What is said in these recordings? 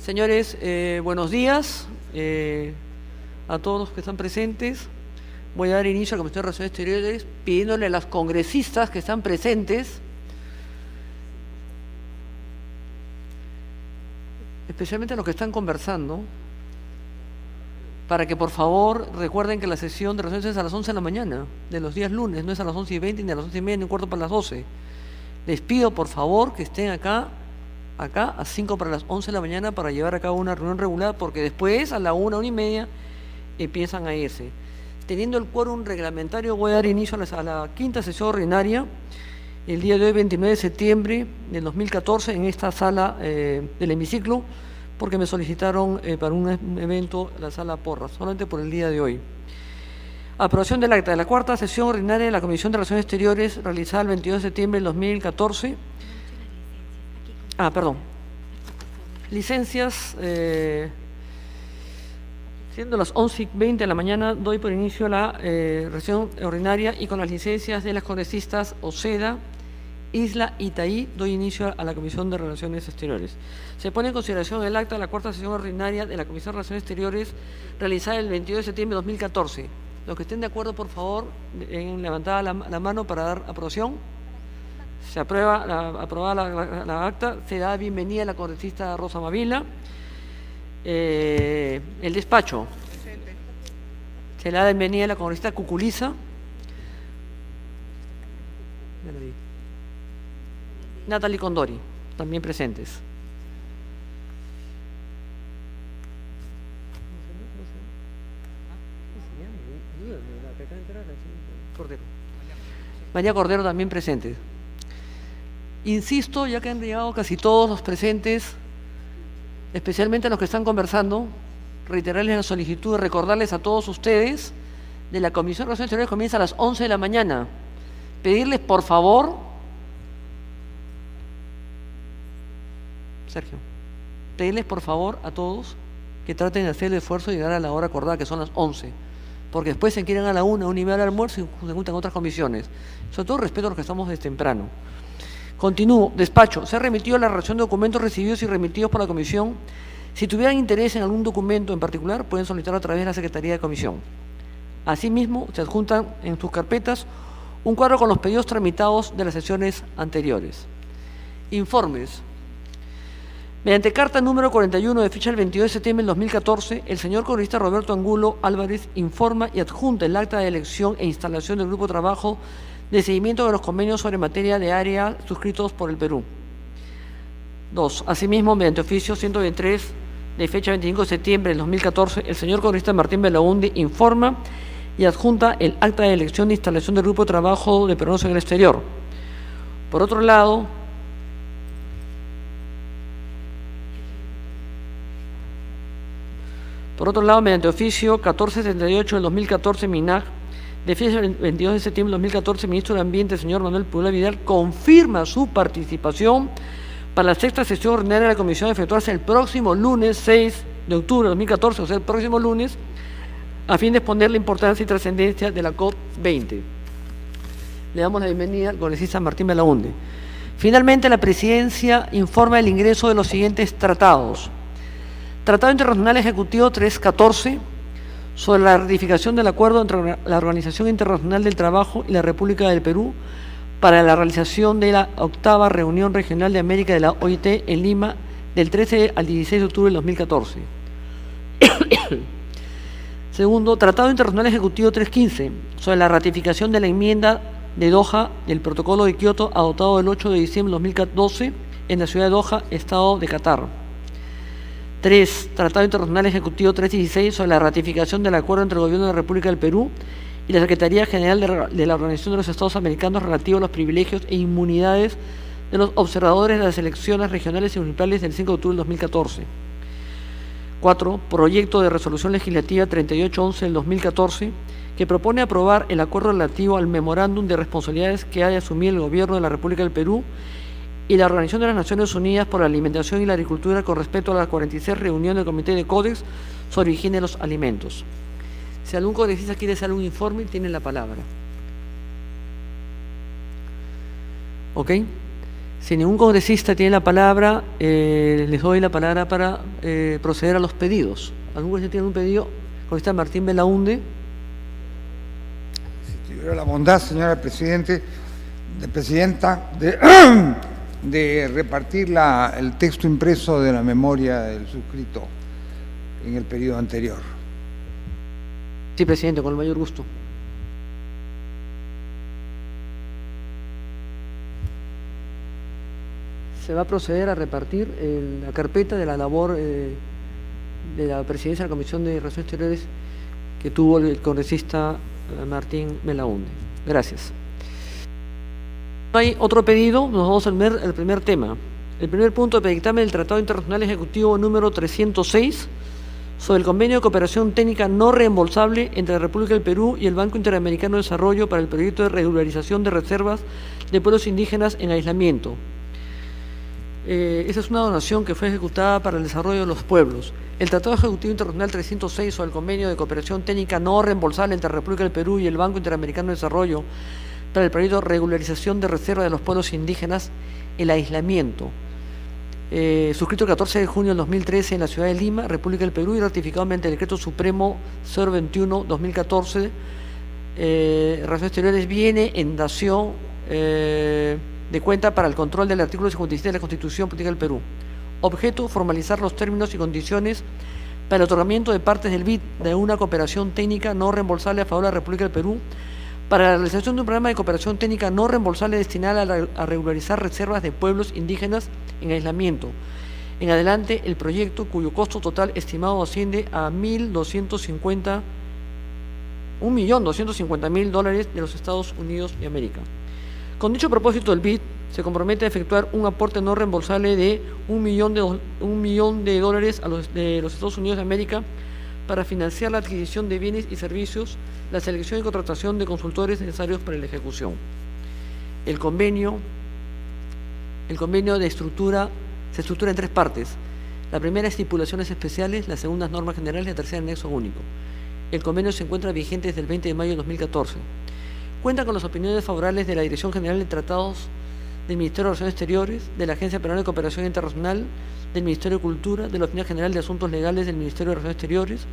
Señores, buenos días a todos los que están presentes. Voy a dar inicio a la Comisión de Relaciones Exteriores pidiéndole a las congresistas que están presentes, especialmente a los que están conversando, para que por favor recuerden que la sesión de relaciones es a las 11 de la mañana, de los días lunes, no es a las 11:20, ni a las 11:30, ni un cuarto para las 12. Les pido por favor que estén acá a 5 para las 11 de la mañana para llevar a cabo una reunión regular, porque después a la 1:30 empiezan a irse. Teniendo el quórum reglamentario, voy a dar inicio a la quinta sesión ordinaria, el día de hoy, 29 de septiembre del 2014, en esta sala del hemiciclo, porque me solicitaron para un evento la sala Porras, solamente por el día de hoy. Aprobación del acta de la cuarta sesión ordinaria de la Comisión de Relaciones Exteriores, realizada el 22 de septiembre del 2014. Licencias, siendo las 11:20 de la mañana, doy por inicio la sesión ordinaria y con las licencias de las congresistas Oceda, Isla y Taí, doy inicio a la Comisión de Relaciones Exteriores. Se pone en consideración el acta de la cuarta sesión ordinaria de la Comisión de Relaciones Exteriores, realizada el 22 de septiembre de 2014. Los que estén de acuerdo, por favor, en levantada la mano para dar aprobación. Se aprueba la acta. Se da bienvenida a la congresista Rosa Mavila. El despacho. Presente. Se le da bienvenida a la congresista Cuculiza. Natalie Condori, también presentes. María Cordero, también presentes. Insisto, ya que han llegado casi todos los presentes, especialmente a los que están conversando, reiterarles la solicitud de recordarles a todos ustedes de la Comisión de Relaciones Exteriores comienza a las 11 de la mañana. Pedirles, por favor, Sergio, pedirles por favor a todos que traten de hacer el esfuerzo de llegar a la hora acordada, que son las 11, porque después se quieren a la 1:30 al almuerzo y se juntan otras comisiones. Sobre todo respeto a los que estamos desde temprano. Continúo. Despacho. Se ha remitido la relación de documentos recibidos y remitidos por la comisión. Si tuvieran interés en algún documento en particular, pueden solicitarlo a través de la Secretaría de Comisión. Asimismo, se adjuntan en sus carpetas un cuadro con los pedidos tramitados de las sesiones anteriores. Informes. Mediante carta número 41 de fecha del 22 de septiembre del 2014, el señor congresista Roberto Angulo Álvarez informa y adjunta el acta de elección e instalación del Grupo de Trabajo de seguimiento de los convenios sobre materia de área suscritos por el Perú. 2. Asimismo, mediante oficio 123 de fecha 25 de septiembre del 2014, el señor congresista Martín Belaúnde informa y adjunta el acta de elección e instalación del Grupo de Trabajo de peruanos en el exterior. Por otro lado, mediante oficio 1478 del 2014, MINAG, de fecha 22 de septiembre del 2014, el ministro de Ambiente, el señor Manuel Pula Vidal, confirma su participación para la sexta sesión ordinaria de la Comisión a efectuarse el próximo lunes 6 de octubre de 2014, o sea, el próximo lunes, a fin de exponer la importancia y trascendencia de la COP20. Le damos la bienvenida al congresista Martín Belaúnde. Finalmente, la Presidencia informa el ingreso de los siguientes tratados. Tratado Internacional Ejecutivo 314 sobre la ratificación del acuerdo entre la Organización Internacional del Trabajo y la República del Perú para la realización de la 8ª Reunión Regional de América de la OIT en Lima del 13 al 16 de octubre del 2014. Segundo, Tratado Internacional Ejecutivo 315 sobre la ratificación de la enmienda de Doha del Protocolo de Kioto adoptado el 8 de diciembre de 2012 en la ciudad de Doha, Estado de Qatar. 3. Tratado Internacional Ejecutivo 316 sobre la ratificación del acuerdo entre el Gobierno de la República del Perú y la Secretaría General de la Organización de los Estados Americanos relativo a los privilegios e inmunidades de los observadores de las elecciones regionales y municipales del 5 de octubre del 2014. 4. Proyecto de Resolución Legislativa 3811 del 2014 que propone aprobar el acuerdo relativo al memorándum de responsabilidades que ha de asumir el Gobierno de la República del Perú y la Organización de las Naciones Unidas por la Alimentación y la Agricultura con respecto a la 46 reunión del Comité de Códex sobre Higiene de los Alimentos. Si algún congresista quiere hacer un informe, tiene la palabra. ¿Ok? Si ningún congresista tiene la palabra, les doy la palabra para proceder a los pedidos. ¿Algún congresista tiene un pedido? Congresista Martín Belaunde. Si tuviera la bondad, señora presidenta, de repartir el texto impreso de la memoria del suscrito en el periodo anterior. Sí, presidente, con el mayor gusto. Se va a proceder a repartir la carpeta de la labor de la presidencia de la Comisión de Relaciones Exteriores que tuvo el congresista Martín Belaunde. Gracias. Hay otro pedido, nos vamos a ver el primer tema. El primer punto de dictamen del Tratado Internacional Ejecutivo número 306 sobre el Convenio de Cooperación Técnica no reembolsable entre la República del Perú y el Banco Interamericano de Desarrollo para el proyecto de regularización de reservas de pueblos indígenas en aislamiento. Esa es una donación que fue ejecutada para el desarrollo de los pueblos. El Tratado Ejecutivo Internacional 306 sobre el Convenio de Cooperación Técnica no reembolsable entre la República del Perú y el Banco Interamericano de Desarrollo para el proyecto de regularización de reservas de los pueblos indígenas, el aislamiento. Suscrito el 14 de junio del 2013 en la ciudad de Lima, República del Perú, y ratificado mediante el Decreto Supremo 021-2014, Relaciones Exteriores viene en dación de cuenta para el control del artículo 57 de la Constitución Política del Perú. Objeto: formalizar los términos y condiciones para el otorgamiento de partes del BID de una cooperación técnica no reembolsable a favor de la República del Perú para la realización de un programa de cooperación técnica no reembolsable destinada a regularizar reservas de pueblos indígenas en aislamiento. En adelante, el proyecto, cuyo costo total estimado asciende a $1.250.000 de los Estados Unidos de América. Con dicho propósito, el BID se compromete a efectuar un aporte no reembolsable de $1 millón de los Estados Unidos de América para financiar la adquisición de bienes y servicios, la selección y contratación de consultores necesarios para la ejecución. El convenio se estructura en tres partes. La primera, estipulaciones especiales; la segunda, normas generales; y la tercera, anexo único. El convenio se encuentra vigente desde el 20 de mayo de 2014. Cuenta con las opiniones favorables de la Dirección General de Tratados del Ministerio de Relaciones Exteriores, de la Agencia Peruana de Cooperación Internacional, del Ministerio de Cultura, de la Oficina General de Asuntos Legales del Ministerio de Relaciones Exteriores,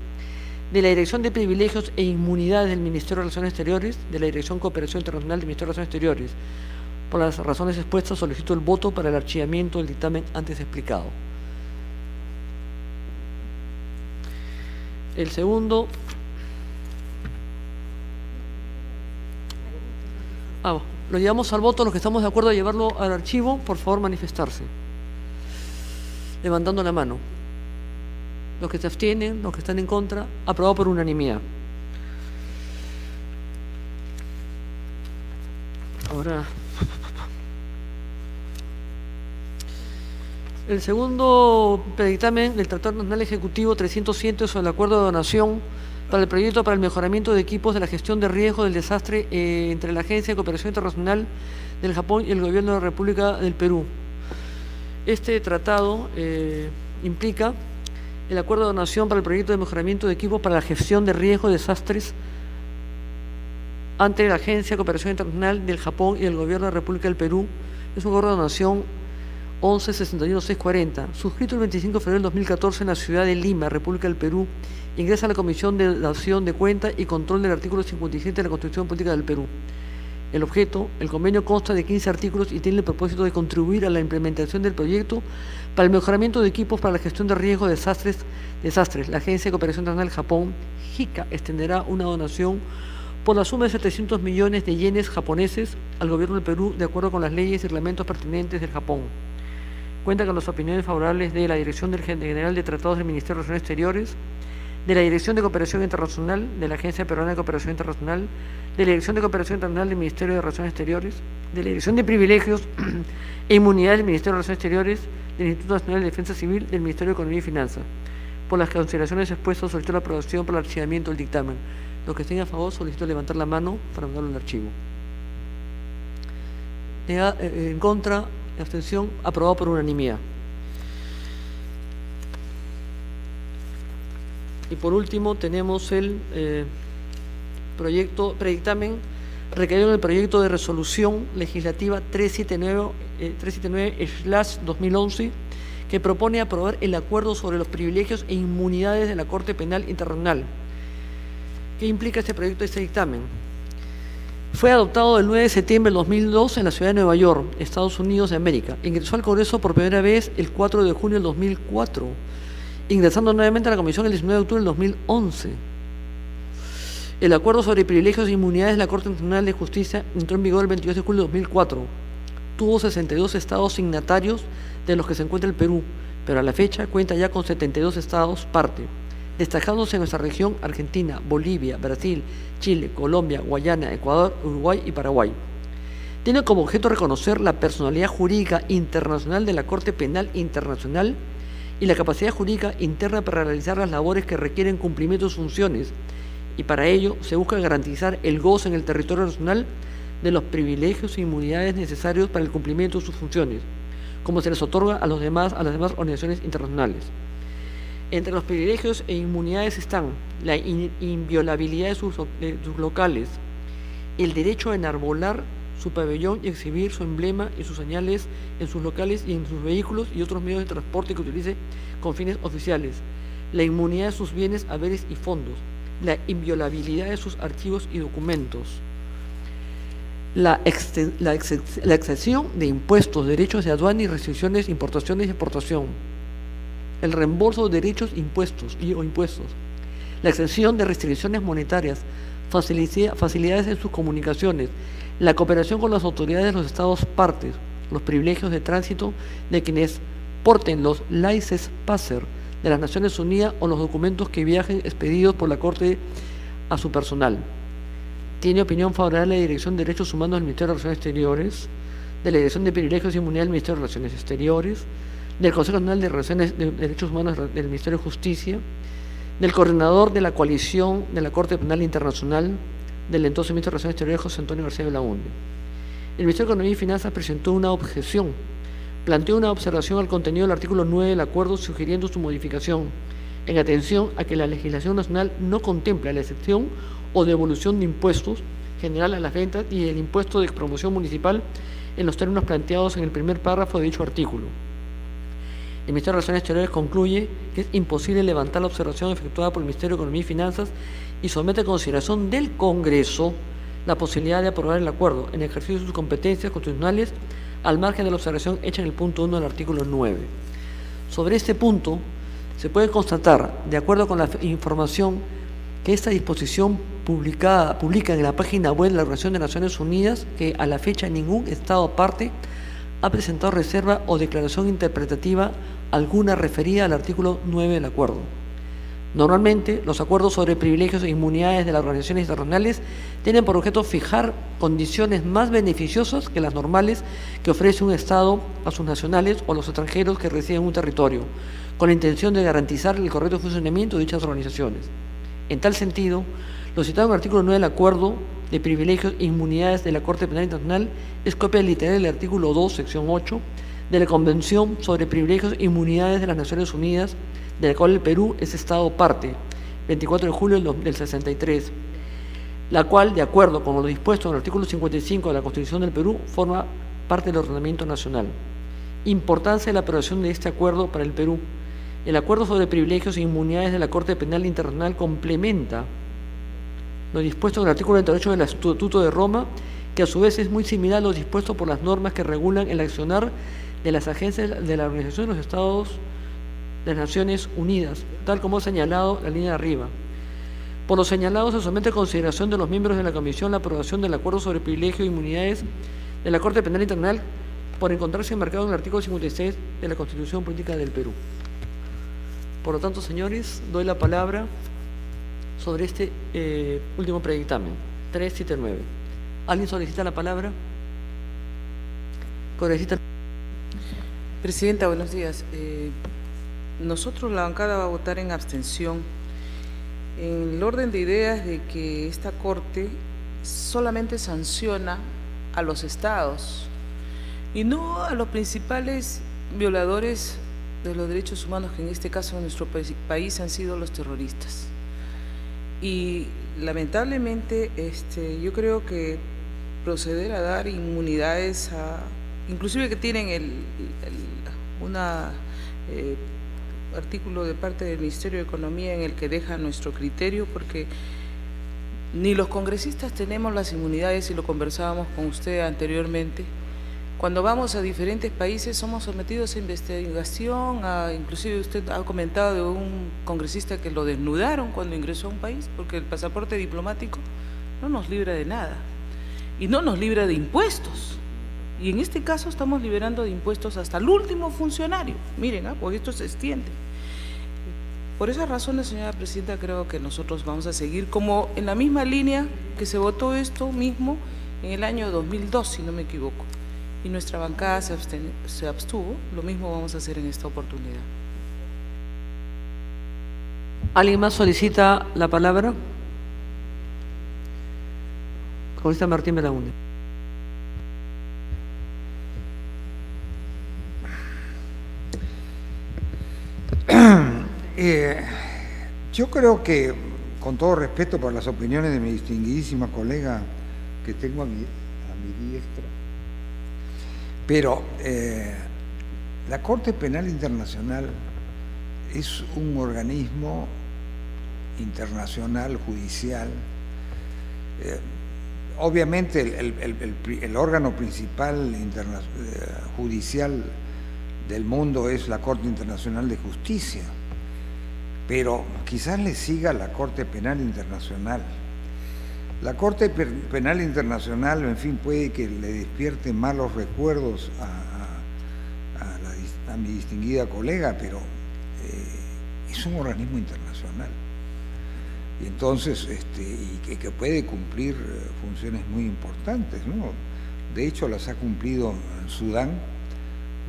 de la Dirección de Privilegios e Inmunidades del Ministerio de Relaciones Exteriores, de la Dirección de Cooperación Internacional del Ministerio de Relaciones Exteriores. Por las razones expuestas, solicito el voto para el archivamiento del dictamen antes explicado. El segundo... lo llevamos al voto. Los que estamos de acuerdo a llevarlo al archivo, por favor manifestarse, levantando la mano. Los que se abstienen, los que están en contra, aprobado por unanimidad. Ahora, el segundo dictamen del Tratado Nacional Ejecutivo 307 sobre el acuerdo de donación para el proyecto para el mejoramiento de equipos de la gestión de riesgo del desastre entre la Agencia de Cooperación Internacional del Japón y el Gobierno de la República del Perú. Este tratado implica el acuerdo de donación para el proyecto de mejoramiento de equipos para la gestión de riesgo de desastres ante la Agencia de Cooperación Internacional del Japón y el Gobierno de la República del Perú. Es un acuerdo de donación 11-61-640, suscrito el 25 de febrero del 2014 en la ciudad de Lima, República del Perú. Ingresa a la Comisión de Dación de Cuenta y Control del artículo 57 de la Constitución Política del Perú. El objeto: el convenio consta de 15 artículos y tiene el propósito de contribuir a la implementación del proyecto para el mejoramiento de equipos para la gestión de riesgo de desastres. La Agencia de Cooperación Internacional Japón, JICA, extenderá una donación por la suma de 700 millones de yenes japoneses al Gobierno del Perú, de acuerdo con las leyes y reglamentos pertinentes del Japón. Cuenta con las opiniones favorables de la Dirección General de Tratados del Ministerio de Relaciones Exteriores, de la Dirección de Cooperación Internacional, de la Agencia Peruana de Cooperación Internacional, de la Dirección de Cooperación Internacional del Ministerio de Relaciones Exteriores, de la Dirección de Privilegios e Inmunidades del Ministerio de Relaciones Exteriores, del Instituto Nacional de Defensa Civil, del Ministerio de Economía y Finanzas. Por las consideraciones expuestas, solicito la aprobación para el archivamiento del dictamen. Los que estén a favor, solicito levantar la mano para mandarlo al archivo. En contra, abstención, aprobado por unanimidad. Y por último tenemos el predictamen recaído en el proyecto de resolución legislativa 379/2011, que propone aprobar el acuerdo sobre los privilegios e inmunidades de la Corte Penal Internacional. ¿Qué implica este proyecto de este dictamen? Fue adoptado el 9 de septiembre del 2002 en la ciudad de Nueva York, Estados Unidos de América. Ingresó al Congreso por primera vez el 4 de junio del 2004, ingresando nuevamente a la Comisión el 19 de octubre del 2011. El acuerdo sobre privilegios e inmunidades de la Corte Internacional de Justicia entró en vigor el 22 de julio de 2004. Tuvo 62 estados signatarios, de los que se encuentra el Perú, pero a la fecha cuenta ya con 72 estados parte, destacándose en nuestra región Argentina, Bolivia, Brasil, Chile, Colombia, Guayana, Ecuador, Uruguay y Paraguay. Tiene como objeto reconocer la personalidad jurídica internacional de la Corte Penal Internacional y la capacidad jurídica interna para realizar las labores que requieren cumplimiento de sus funciones, y para ello se busca garantizar el goce en el territorio nacional de los privilegios e inmunidades necesarios para el cumplimiento de sus funciones, como se les otorga a las demás organizaciones internacionales. Entre los privilegios e inmunidades están la inviolabilidad de sus locales, el derecho a enarbolar su pabellón y exhibir su emblema y sus señales en sus locales y en sus vehículos y otros medios de transporte que utilice con fines oficiales, la inmunidad de sus bienes, haberes y fondos, la inviolabilidad de sus archivos y documentos, la exención de impuestos, derechos de aduana y restricciones, importaciones y exportación, el reembolso de derechos, impuestos o impuestos, la exención de restricciones monetarias, facilidades en sus comunicaciones, la cooperación con las autoridades de los estados partes, los privilegios de tránsito de quienes porten los laissez-passer de las Naciones Unidas o los documentos que viajen expedidos por la Corte a su personal. Tiene opinión favorable de la Dirección de Derechos Humanos del Ministerio de Relaciones Exteriores, de la Dirección de Privilegios y Inmunidad del Ministerio de Relaciones Exteriores, del Consejo Nacional de Relaciones de Derechos Humanos del Ministerio de Justicia, del coordinador de la coalición de la Corte Penal Internacional, del entonces Ministro de Relaciones Exteriores, José Antonio García Belaúnde. El Ministerio de Economía y Finanzas presentó una objeción, planteó una observación al contenido del artículo 9 del acuerdo, sugiriendo su modificación, en atención a que la legislación nacional no contempla la excepción o devolución de impuestos general a las ventas y el impuesto de promoción municipal en los términos planteados en el primer párrafo de dicho artículo. El Ministerio de Relaciones Exteriores concluye que es imposible levantar la observación efectuada por el Ministerio de Economía y Finanzas y somete a consideración del Congreso la posibilidad de aprobar el acuerdo en ejercicio de sus competencias constitucionales al margen de la observación hecha en el punto 1 del artículo 9. Sobre este punto, se puede constatar, de acuerdo con la información que esta disposición publica en la página web de la Organización de Naciones Unidas, que a la fecha ningún Estado parte ha presentado reserva o declaración interpretativa alguna referida al artículo 9 del acuerdo. Normalmente, los acuerdos sobre privilegios e inmunidades de las organizaciones internacionales tienen por objeto fijar condiciones más beneficiosas que las normales que ofrece un Estado a sus nacionales o a los extranjeros que residen en un territorio, con la intención de garantizar el correcto funcionamiento de dichas organizaciones. En tal sentido, lo citado en el artículo 9 del Acuerdo de Privilegios e Inmunidades de la Corte Penal Internacional es copia literal del artículo 2, sección 8, de la Convención sobre Privilegios e Inmunidades de las Naciones Unidas, de la cual el Perú es Estado parte, 24 de julio del 63, la cual, de acuerdo con lo dispuesto en el artículo 55 de la Constitución del Perú, forma parte del ordenamiento nacional. Importancia de la aprobación de este acuerdo para el Perú. El acuerdo sobre privilegios e inmunidades de la Corte Penal Internacional complementa lo dispuesto en el artículo 28 del Estatuto de Roma, que a su vez es muy similar a lo dispuesto por las normas que regulan el accionar de las agencias de la Organización de los Estados de las Naciones Unidas, tal como ha señalado la línea de arriba. Por lo señalado, se somete a consideración de los miembros de la Comisión la aprobación del acuerdo sobre privilegios e inmunidades de la Corte Penal Internacional por encontrarse enmarcado en el artículo 56 de la Constitución Política del Perú. Por lo tanto, señores, doy la palabra sobre este último predictamen, 379. ¿Alguien solicita la palabra? Congresista. Presidenta, buenos días. Nosotros, la bancada, va a votar en abstención en el orden de ideas de que esta Corte solamente sanciona a los estados y no a los principales violadores de los derechos humanos, que en este caso en nuestro país han sido los terroristas. Y lamentablemente yo creo que proceder a dar inmunidades inclusive que tienen artículo de parte del Ministerio de Economía en el que deja nuestro criterio, porque ni los congresistas tenemos las inmunidades, y lo conversábamos con usted anteriormente. Cuando vamos a diferentes países somos sometidos a investigación, inclusive usted ha comentado de un congresista que lo desnudaron cuando ingresó a un país, porque el pasaporte diplomático no nos libra de nada y no nos libra de impuestos. Y en este caso estamos liberando de impuestos hasta el último funcionario. Miren, pues esto se extiende. Por esas razones, señora Presidenta, creo que nosotros vamos a seguir como en la misma línea que se votó esto mismo en el año 2002, si no me equivoco. Y nuestra bancada se abstuvo, lo mismo vamos a hacer en esta oportunidad. ¿Alguien más solicita la palabra? Congresista Martín Belaúnde. Yo creo que, con todo respeto por las opiniones de mi distinguidísima colega que tengo a mi diestra, pero la Corte Penal Internacional es un organismo internacional, judicial. Obviamente el órgano principal judicial del mundo es la Corte Internacional de Justicia, pero quizás le siga la Corte Penal Internacional. La Corte Penal Internacional, en fin, puede que le despierte malos recuerdos a mi distinguida colega, pero es un organismo internacional. Y entonces, y que puede cumplir funciones muy importantes, ¿no? De hecho, las ha cumplido en Sudán,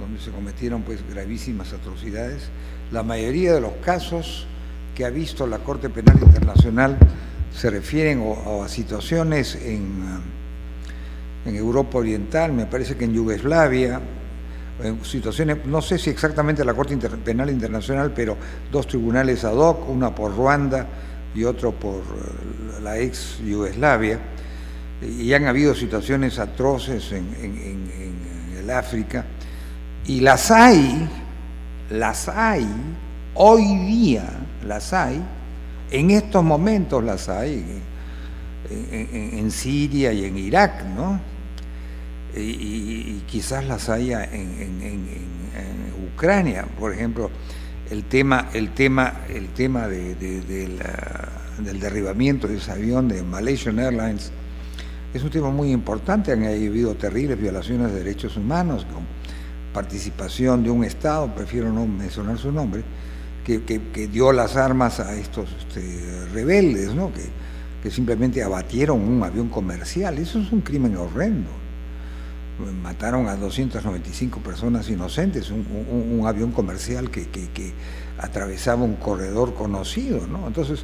donde se cometieron pues gravísimas atrocidades. La mayoría de los casos que ha visto la Corte Penal Internacional se refieren a situaciones en Europa Oriental, me parece que en Yugoslavia, en situaciones, no sé si exactamente la Corte Penal Internacional, pero dos tribunales ad hoc, una por Ruanda y otro por la ex Yugoslavia, y han habido situaciones atroces en el África, y las hay, hoy día las hay, en estos momentos las hay, en Siria y en Irak, ¿no? Y quizás las haya en Ucrania, por ejemplo, el tema del derribamiento de ese avión de Malaysian Airlines es un tema muy importante. Han habido terribles violaciones de derechos humanos con participación de un Estado, prefiero no mencionar su nombre, que dio las armas a estos rebeldes, ¿no? que simplemente abatieron un avión comercial. Eso es un crimen horrendo. Mataron a 295 personas inocentes, un avión comercial que atravesaba un corredor conocido, ¿no? Entonces,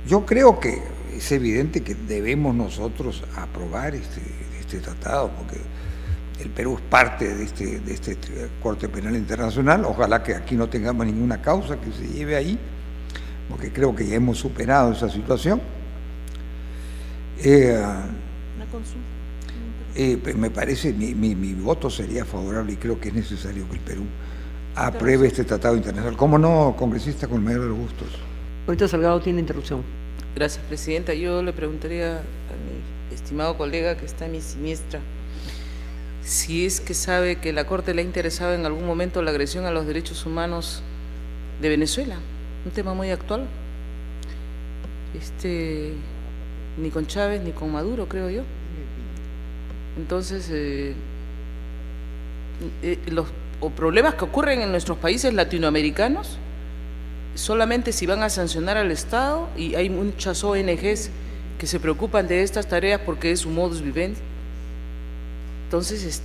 yo creo que es evidente que debemos nosotros aprobar este tratado, porque el Perú es parte de este Corte Penal Internacional. Ojalá que aquí no tengamos ninguna causa que se lleve ahí, porque creo que ya hemos superado esa situación. Una consulta. Me parece, mi voto sería favorable, y creo que es necesario que el Perú apruebe este tratado internacional. ¿Cómo no, congresista, con el mayor de los gustos? Ahorita Salgado tiene interrupción. Gracias, Presidenta. Yo le preguntaría a mi estimado colega que está a mi siniestra, si es que sabe que la Corte le ha interesado en algún momento la agresión a los derechos humanos de Venezuela, un tema muy actual. Ni con Chávez ni con Maduro, creo yo. Entonces, los problemas que ocurren en nuestros países latinoamericanos, solamente si van a sancionar al Estado, y hay muchas ONGs que se preocupan de estas tareas porque es su modus vivendi. Entonces,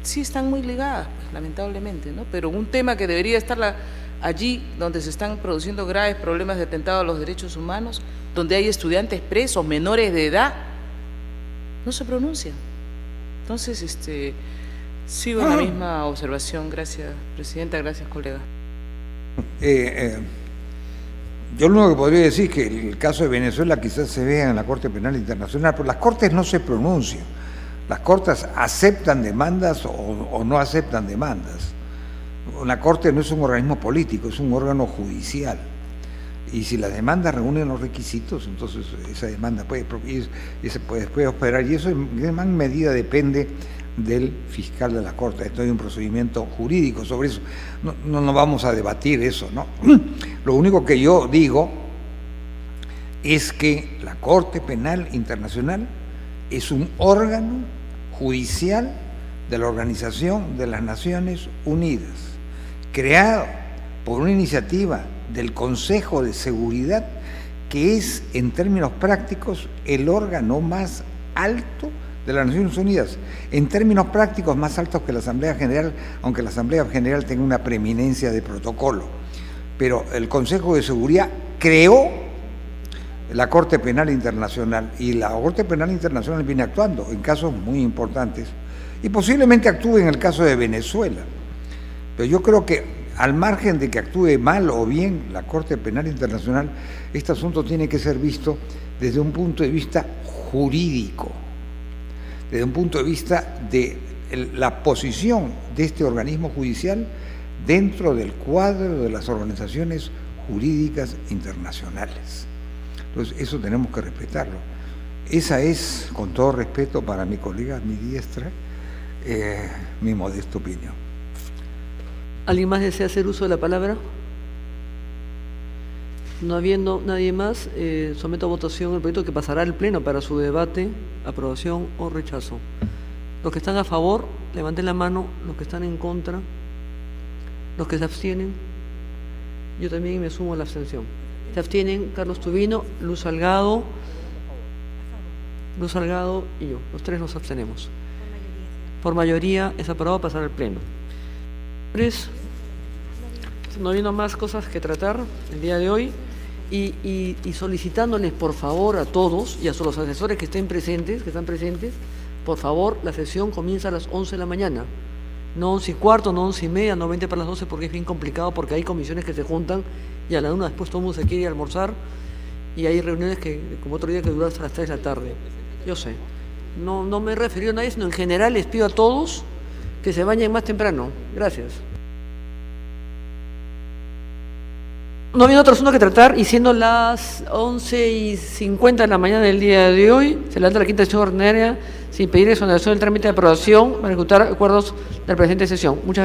sí están muy ligadas, pues, lamentablemente, ¿no? Pero un tema que debería estar allí donde se están produciendo graves problemas de atentado a los derechos humanos, donde hay estudiantes presos, menores de edad, no se pronuncia. Entonces, sigo en la misma observación. Gracias, Presidenta, gracias, colega. Yo lo único que podría decir es que el caso de Venezuela quizás se vea en la Corte Penal Internacional, pero las Cortes no se pronuncian. Las Cortes aceptan demandas o no aceptan demandas. La Corte no es un organismo político, es un órgano judicial. Y si las demandas reúnen los requisitos, entonces esa demanda puede operar. Y eso en gran medida depende del fiscal de la Corte. Esto hay un procedimiento jurídico sobre eso. No vamos a debatir eso, ¿no? Lo único que yo digo es que la Corte Penal Internacional es un órgano judicial de la Organización de las Naciones Unidas, creado por una iniciativa del Consejo de Seguridad, que es, en términos prácticos, el órgano más alto de las Naciones Unidas, en términos prácticos más altos que la Asamblea General, aunque la Asamblea General tenga una preeminencia de protocolo. Pero el Consejo de Seguridad creó la Corte Penal Internacional, y la Corte Penal Internacional viene actuando en casos muy importantes, y posiblemente actúe en el caso de Venezuela. Pero yo creo que, al margen de que actúe mal o bien la Corte Penal Internacional, este asunto tiene que ser visto desde un punto de vista jurídico, desde un punto de vista de la posición de este organismo judicial dentro del cuadro de las organizaciones jurídicas internacionales. Entonces, eso tenemos que respetarlo. Esa es, con todo respeto para mi colega, mi diestra, mi modesta opinión. ¿Alguien más desea hacer uso de la palabra? No habiendo nadie más, someto a votación el proyecto que pasará al Pleno para su debate, aprobación o rechazo. Los que están a favor, levanten la mano. Los que están en contra, los que se abstienen. Yo también me sumo a la abstención. Se abstienen Carlos Tubino, Luz Salgado y yo. Los tres nos abstenemos. Por mayoría es aprobado pasar al Pleno. No habiendo más cosas que tratar el día de hoy, y solicitándoles por favor a todos y a los asesores que están presentes, por favor, la sesión comienza a las 11 de la mañana, no 11:15, no 11:30, no 20 para las 12, porque es bien complicado, porque hay comisiones que se juntan y a la 1 después todo el mundo se quiere ir a almorzar, y hay reuniones que, como otro día, que duran hasta las 3 de la tarde. Yo sé, no me he referido a nadie, sino en general les pido a todos que se bañen más temprano. Gracias. No habiendo otro asunto que tratar, y siendo las 11:50 de la mañana del día de hoy, se levanta la quinta sesión ordinaria sin pedir exoneración del trámite de aprobación para ejecutar acuerdos de la presente sesión. Muchas gracias.